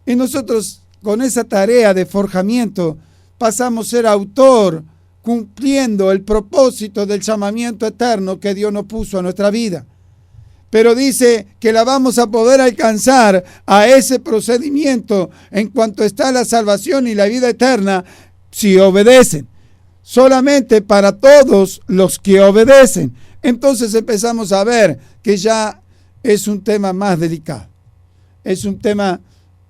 Y nosotros con esa tarea de forjamiento pasamos a ser autor, cumpliendo el propósito del llamamiento eterno que Dios nos puso a nuestra vida. Pero dice que la vamos a poder alcanzar a ese procedimiento en cuanto está la salvación y la vida eterna si obedecen. Solamente para todos los que obedecen. Entonces empezamos a ver que ya es un tema más delicado. Es un tema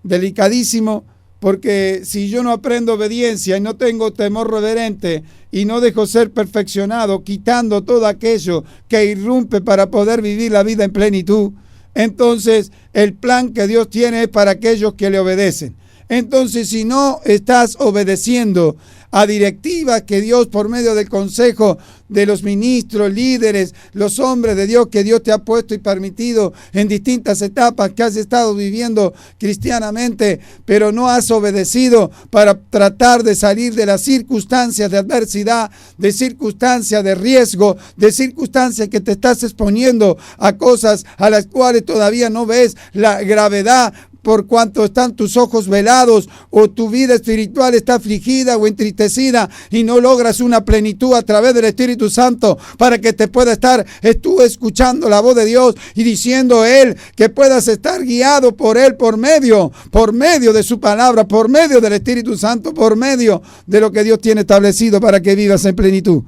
delicadísimo porque si yo no aprendo obediencia y no tengo temor reverente y no dejo ser perfeccionado, quitando todo aquello que irrumpe para poder vivir la vida en plenitud, entonces el plan que Dios tiene es para aquellos que le obedecen. Entonces, si no estás obedeciendo a directivas que Dios, por medio del consejo de los ministros, líderes, los hombres de Dios que Dios te ha puesto y permitido en distintas etapas que has estado viviendo cristianamente, pero no has obedecido para tratar de salir de las circunstancias de adversidad, de circunstancias de riesgo, de circunstancias que te estás exponiendo a cosas a las cuales todavía no ves la gravedad, por cuanto están tus ojos velados o tu vida espiritual está afligida o entristecida y no logras una plenitud a través del Espíritu Santo para que te pueda estar tú escuchando la voz de Dios y diciendo Él que puedas estar guiado por Él por medio de su palabra, por medio del Espíritu Santo, por medio de lo que Dios tiene establecido para que vivas en plenitud.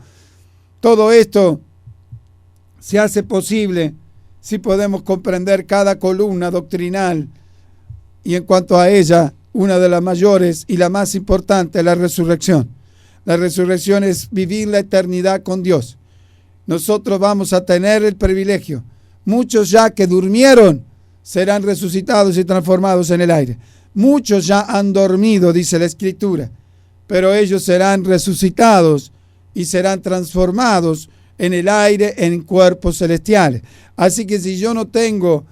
Todo esto se hace posible si podemos comprender cada columna doctrinal. Y en cuanto a ella, una de las mayores y la más importante es la resurrección. La resurrección es vivir la eternidad con Dios. Nosotros vamos a tener el privilegio. Muchos ya que durmieron serán resucitados y transformados en el aire. Muchos ya han dormido, dice la Escritura, pero ellos serán resucitados y serán transformados en el aire en cuerpos celestiales. Así que si yo no tengo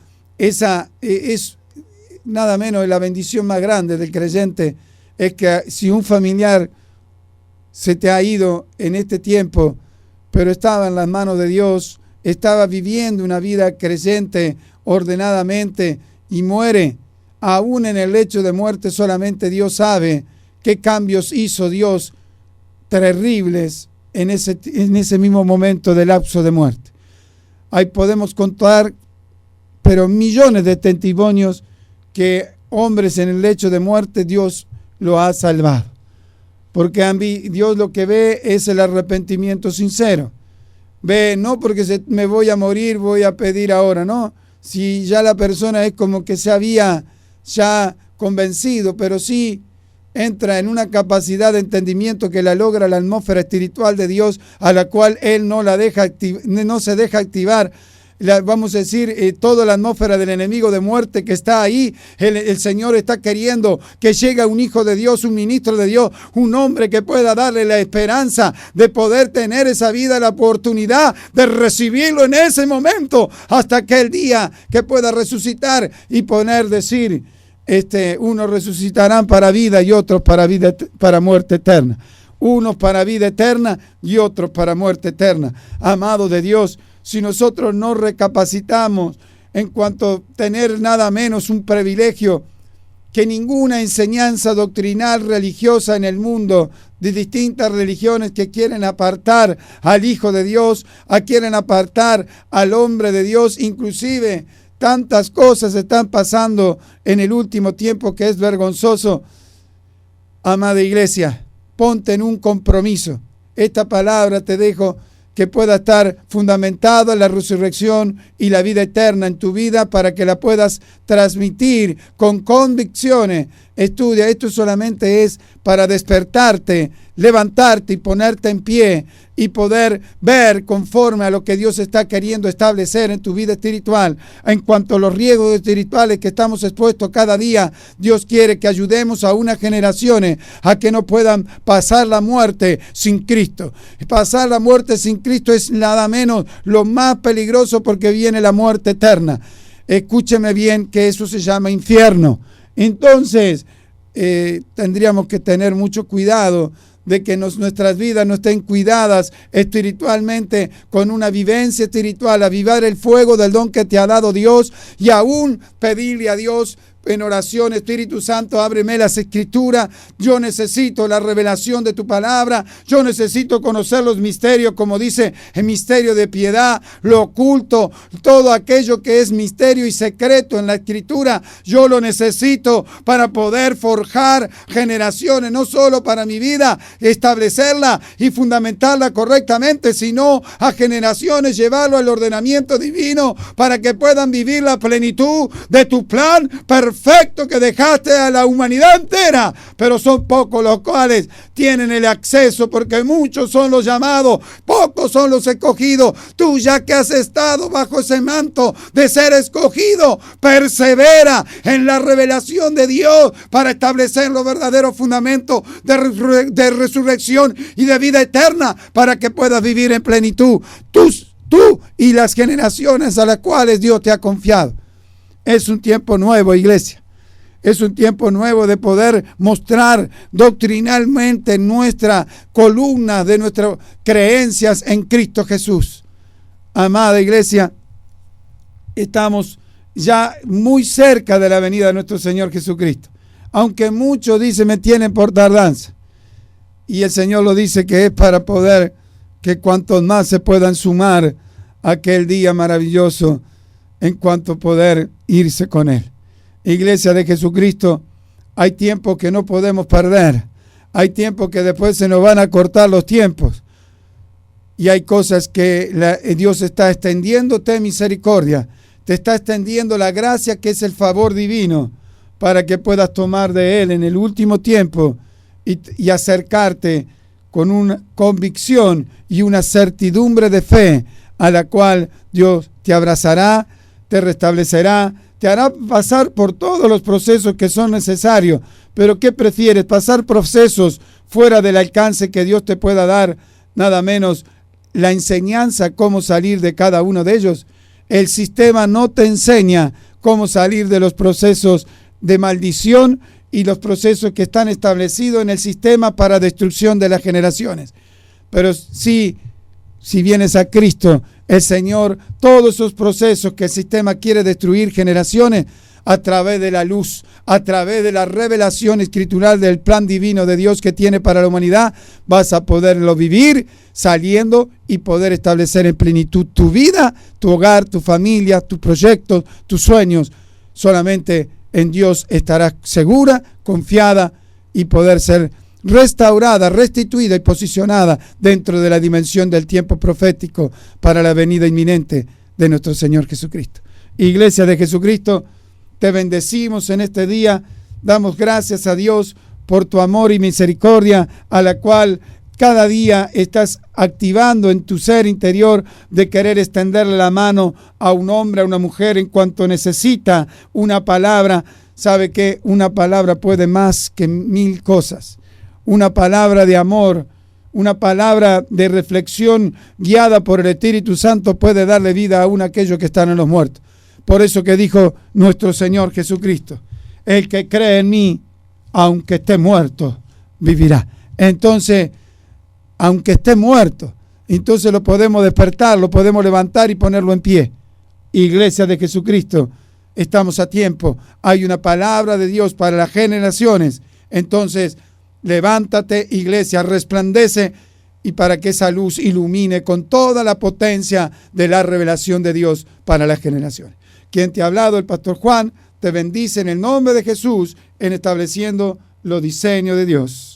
nada menos la bendición más grande del creyente es que si un familiar se te ha ido en este tiempo, pero estaba en las manos de Dios, estaba viviendo una vida creyente ordenadamente y muere, aún en el lecho de muerte solamente Dios sabe qué cambios hizo Dios terribles en ese mismo momento del lapso de muerte. Ahí podemos contar, pero millones de testimonios que hombres en el lecho de muerte Dios lo ha salvado. Porque Dios lo que ve es el arrepentimiento sincero. Ve, no porque me voy a morir, voy a pedir ahora, no. Si ya la persona es como que se había ya convencido, pero sí entra en una capacidad de entendimiento que la logra la atmósfera espiritual de Dios, a la cual Él no se deja activar. Vamos a decir, toda la atmósfera del enemigo de muerte que está ahí. El Señor está queriendo que llegue un hijo de Dios, un ministro de Dios, un hombre que pueda darle la esperanza de poder tener esa vida, la oportunidad de recibirlo en ese momento, hasta aquel día que pueda resucitar y decir, unos resucitarán para vida y otros para muerte eterna. Unos para vida eterna y otros para muerte eterna. Amado de Dios, si nosotros no recapacitamos en cuanto a tener nada menos un privilegio que ninguna enseñanza doctrinal religiosa en el mundo, de distintas religiones que quieren apartar al Hijo de Dios, quieren apartar al hombre de Dios, inclusive tantas cosas están pasando en el último tiempo que es vergonzoso. Amada iglesia, ponte en un compromiso. Esta palabra te dejo que pueda estar fundamentada en la resurrección y la vida eterna en tu vida para que la puedas transmitir con convicciones. Estudia, esto solamente es para despertarte, levantarte y ponerte en pie y poder ver conforme a lo que Dios está queriendo establecer en tu vida espiritual. En cuanto a los riesgos espirituales que estamos expuestos cada día, Dios quiere que ayudemos a unas generaciones a que no puedan pasar la muerte sin Cristo. Pasar la muerte sin Cristo es nada menos lo más peligroso, porque viene la muerte eterna. Escúcheme bien, que eso se llama infierno. Entonces, tendríamos que tener mucho cuidado de que nuestras vidas no estén cuidadas espiritualmente, con una vivencia espiritual, avivar el fuego del don que te ha dado Dios, y aún pedirle a Dios en oración: Espíritu Santo, ábreme las escrituras, yo necesito la revelación de tu palabra, yo necesito conocer los misterios, como dice el misterio de piedad, lo oculto, todo aquello que es misterio y secreto en la escritura, yo lo necesito para poder forjar generaciones, no solo para mi vida, establecerla y fundamentarla correctamente, sino a generaciones, llevarlo al ordenamiento divino para que puedan vivir la plenitud de tu plan perfecto que dejaste a la humanidad entera. Pero son pocos los cuales tienen el acceso, porque muchos son los llamados, pocos son los escogidos. Tú, ya que has estado bajo ese manto de ser escogido, persevera en la revelación de Dios para establecer los verdaderos fundamentos de resurrección y de vida eterna, para que puedas vivir en plenitud tú y las generaciones a las cuales Dios te ha confiado. Es un tiempo nuevo, iglesia. Es un tiempo nuevo de poder mostrar doctrinalmente nuestra columna de nuestras creencias en Cristo Jesús. Amada iglesia, estamos ya muy cerca de la venida de nuestro Señor Jesucristo. Aunque muchos dicen me tienen por tardanza. Y el Señor lo dice que es para poder que cuantos más se puedan sumar a aquel día maravilloso, en cuanto a poder irse con Él. Iglesia de Jesucristo, hay tiempos que no podemos perder. Hay tiempos que después se nos van a cortar los tiempos. Y hay cosas que Dios está extendiéndote misericordia. Te está extendiendo la gracia, que es el favor divino, para que puedas tomar de Él en el último tiempo y acercarte con una convicción y una certidumbre de fe, a la cual Dios te abrazará, te restablecerá, te hará pasar por todos los procesos que son necesarios. Pero ¿qué prefieres? ¿Pasar procesos fuera del alcance que Dios te pueda dar? Nada menos la enseñanza, cómo salir de cada uno de ellos. El sistema no te enseña cómo salir de los procesos de maldición y los procesos que están establecidos en el sistema para destrucción de las generaciones. Pero si vienes a Cristo, el Señor, todos esos procesos que el sistema quiere destruir generaciones, a través de la luz, a través de la revelación escritural del plan divino de Dios que tiene para la humanidad, vas a poderlo vivir saliendo y poder establecer en plenitud tu vida, tu hogar, tu familia, tus proyectos, tus sueños. Solamente en Dios estarás segura, confiada, y poder ser restaurada, restituida y posicionada dentro de la dimensión del tiempo profético para la venida inminente de nuestro Señor Jesucristo. Iglesia de Jesucristo, te bendecimos en este día, damos gracias a Dios por tu amor y misericordia, a la cual cada día estás activando en tu ser interior de querer extenderle la mano a un hombre, a una mujer, en cuanto necesita una palabra. Sabe que una palabra puede más que 1000 cosas. Una palabra de amor, una palabra de reflexión guiada por el Espíritu Santo puede darle vida aún a aquellos que están en los muertos. Por eso que dijo nuestro Señor Jesucristo: el que cree en mí, aunque esté muerto, vivirá. Entonces, aunque esté muerto, entonces lo podemos despertar, lo podemos levantar y ponerlo en pie. Iglesia de Jesucristo, estamos a tiempo. Hay una palabra de Dios para las generaciones. Entonces, levántate, iglesia, resplandece, y para que esa luz ilumine con toda la potencia de la revelación de Dios para las generaciones. Quien te ha hablado, el pastor Juan, te bendice en el nombre de Jesús en estableciendo los diseños de Dios.